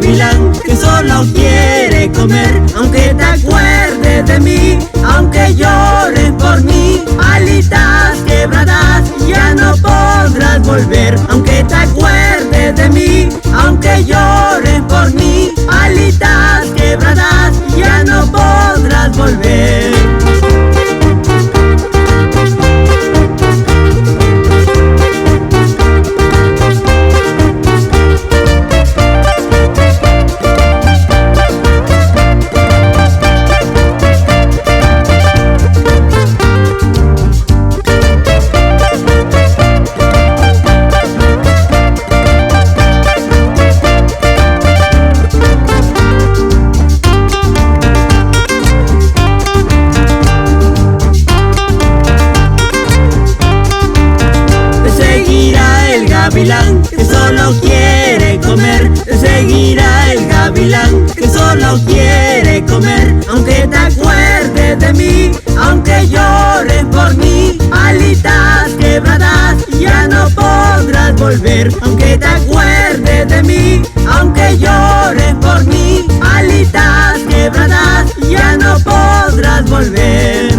gavilán que solo quiere comer. Aunque te acuerdes de mí, aunque llores por mí, alitas quebradas, ya no podrás volver. Aunque te acuerdes de mí, aunque llores por mí, alitas quebradas, ya no podrás volver. Gavilán que solo quiere comer, te seguirá el gavilán que solo quiere comer. Aunque te acuerdes de mí, aunque llores por mí, alitas quebradas, ya no podrás volver. Aunque te acuerdes de mí, aunque llores por mí, alitas quebradas, ya no podrás volver.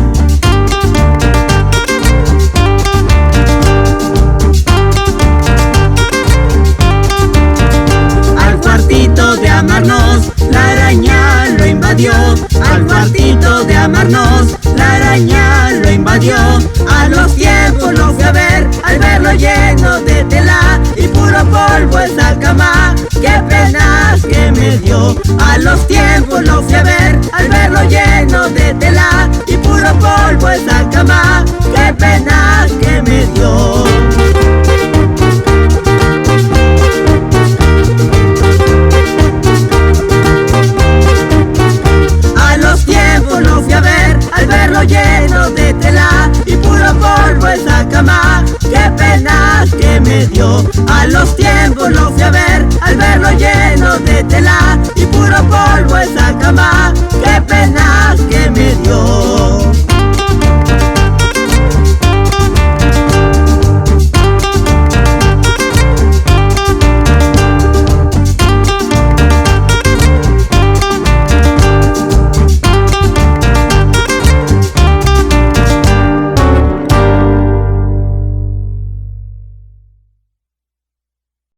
La araña lo invadió, al cuartito de amarnos, la araña lo invadió. A los tiempos lo fui a ver, al verlo lleno de tela y puro polvo esa cama, qué penas que me dio. A los tiempos lo fui a ver, al verlo lleno de tela y puro polvo esa cama, qué penas que me dio. Lleno de tela y puro polvo esa cama, qué penas que me dio. A los tiempos lo fui a ver, al verlo lleno de tela y puro polvo esa cama,